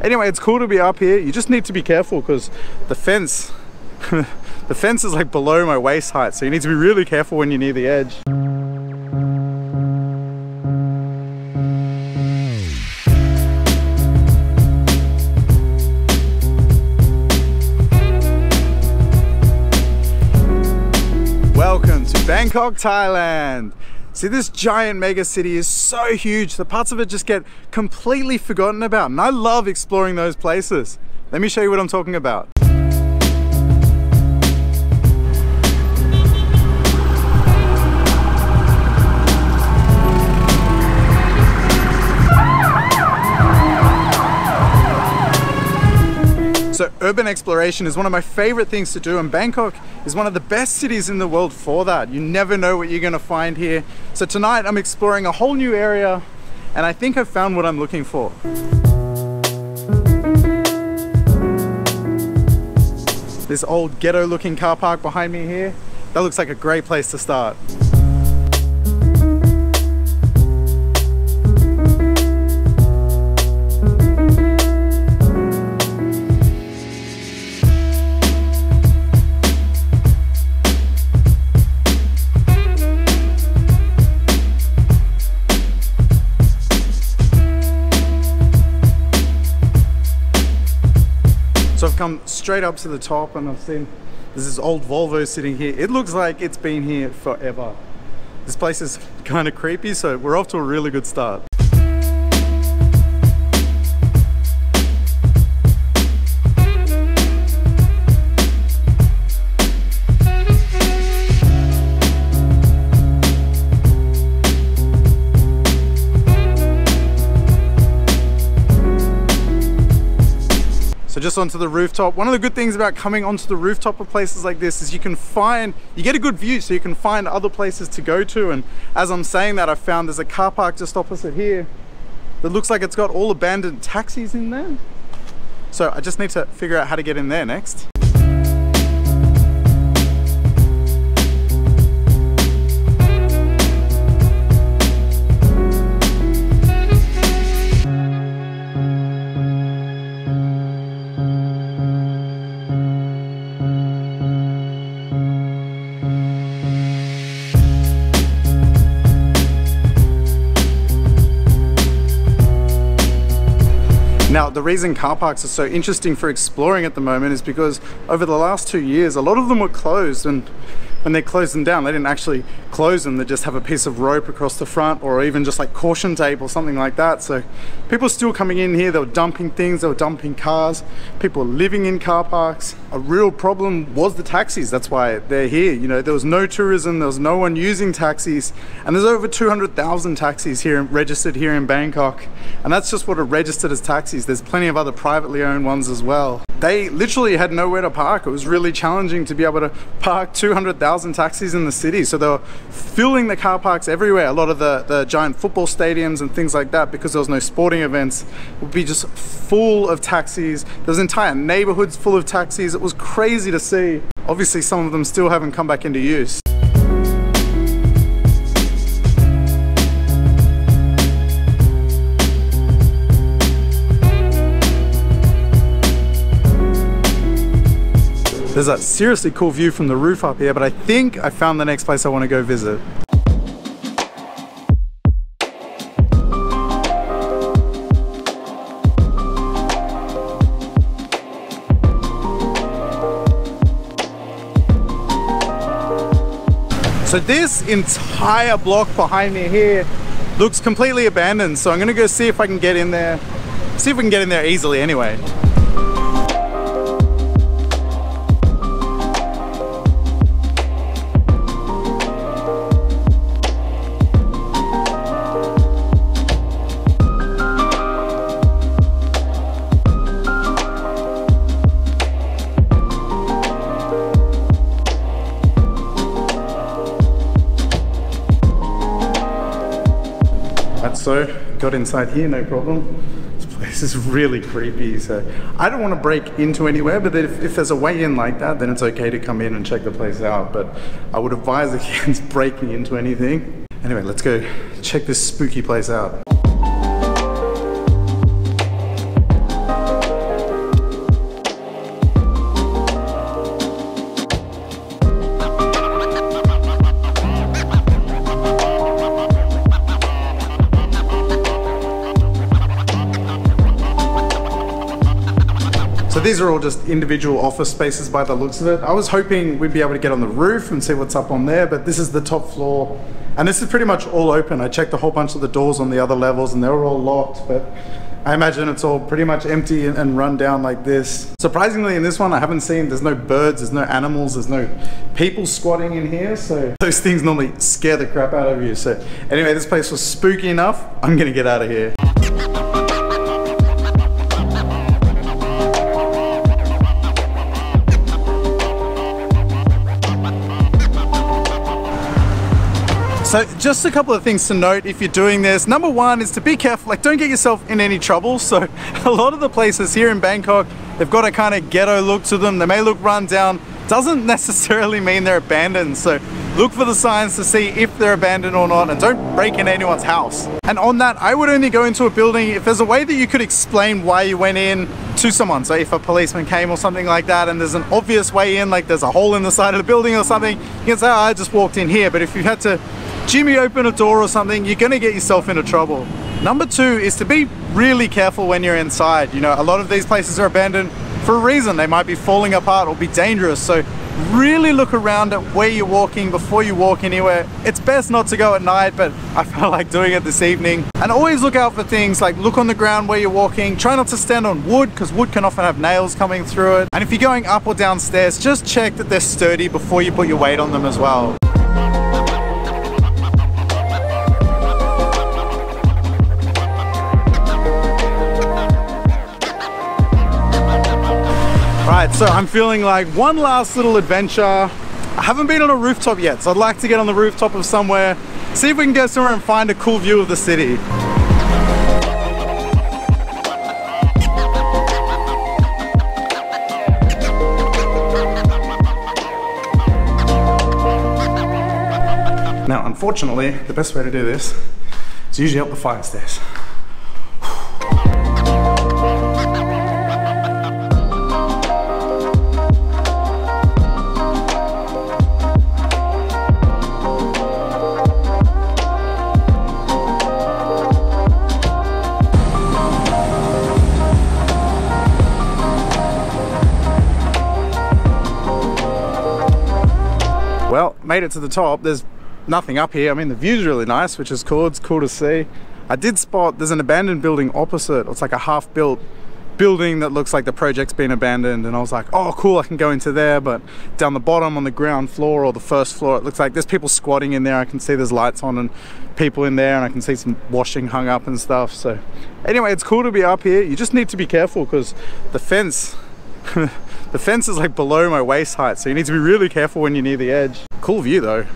Anyway, it's cool to be up here. You just need to be careful because the fence, the fence is like below my waist height. So you need to be really careful when you're near the edge. Welcome to Bangkok, Thailand. See, this giant mega city is so huge that parts of it just get completely forgotten about, and I love exploring those places. Let me show you what I'm talking about. So urban exploration is one of my favorite things to do, and Bangkok is one of the best cities in the world for that. You never know what you're gonna find here. So tonight I'm exploring a whole new area, and I think I've found what I'm looking for. This old ghetto looking car park behind me here, that looks like a great place to start. So I've come straight up to the top and I've seen there's this old Volvo sitting here. It looks like it's been here forever. This place is kind of creepy, so we're off to a really good start. So just onto the rooftop. One of the good things about coming onto the rooftop of places like this is you get a good view, so you can find other places to go to. And as I'm saying that, I found there's a car park just opposite here that looks like it's got all abandoned taxis in there. So I just need to figure out how to get in there next. Now, the reason car parks are so interesting for exploring at the moment is because over the last 2 years, a lot of them were closed, and when they closed them down, they didn't actually close them. They just have a piece of rope across the front, or even just like caution tape or something like that. So people are still coming in here. They were dumping things, they were dumping cars. People were living in car parks. A real problem was the taxis. That's why they're here. You know, there was no tourism, there was no one using taxis. And there's over 200,000 taxis here registered here in Bangkok. And that's just what are registered as taxis. There's plenty of other privately owned ones as well. They literally had nowhere to park. It was really challenging to be able to park 200,000 taxis in the city. So they were filling the car parks everywhere. A lot of the giant football stadiums and things like that, because there was no sporting events, would be just full of taxis. There was entire neighborhoods full of taxis. It was crazy to see. Obviously, some of them still haven't come back into use. There's a seriously cool view from the roof up here, but I think I found the next place I want to go visit. So this entire block behind me here looks completely abandoned. So I'm gonna go see if I can get in there. See if we can get in there easily anyway. So got inside here, no problem. This place is really creepy, so I don't want to break into anywhere, but if there's a way in like that, then it's okay to come in and check the place out. But I would advise against breaking into anything. Anyway, let's go check this spooky place out. So these are all just individual office spaces by the looks of it. I was hoping we'd be able to get on the roof and see what's up on there, but this is the top floor. And this is pretty much all open. I checked a whole bunch of the doors on the other levels and they were all locked, but I imagine it's all pretty much empty and run down like this. Surprisingly, in this one, I haven't seen, there's no birds, there's no animals, there's no people squatting in here. So those things normally scare the crap out of you. So anyway, this place was spooky enough. I'm gonna get out of here. So just a couple of things to note if you're doing this. Number one is to be careful, like don't get yourself in any trouble. So a lot of the places here in Bangkok, they've got a kind of ghetto look to them. They may look run down, doesn't necessarily mean they're abandoned. So look for the signs to see if they're abandoned or not, and don't break into anyone's house. And on that, I would only go into a building if there's a way that you could explain why you went in to someone. So if a policeman came or something like that and there's an obvious way in, like there's a hole in the side of the building or something, you can say, oh, I just walked in here. But if you had to jimmy open a door or something, you're gonna get yourself into trouble. Number two is to be really careful when you're inside. You know, a lot of these places are abandoned for a reason. They might be falling apart or be dangerous. So really look around at where you're walking before you walk anywhere. It's best not to go at night, but I felt like doing it this evening. And always look out for things like look on the ground where you're walking. Try not to stand on wood because wood can often have nails coming through it. And if you're going up or down stairs, just check that they're sturdy before you put your weight on them as well. Right, so I'm feeling like one last little adventure. I haven't been on a rooftop yet, so I'd like to get on the rooftop of somewhere, see if we can go somewhere and find a cool view of the city. Now, unfortunately, the best way to do this is usually up the fire stairs. Well, made it to the top. There's nothing up here. I mean, the view's really nice, which is cool. It's cool to see. I did spot there's an abandoned building opposite. It's like a half-built building that looks like the project's been abandoned, and I was like, oh cool, I can go into there. But down the bottom on the ground floor or the first floor, it looks like there's people squatting in there. I can see there's lights on and people in there, and I can see some washing hung up and stuff. So anyway, it's cool to be up here. You just need to be careful because the fence the fence is like below my waist height, so you need to be really careful when you're near the edge. Cool view though.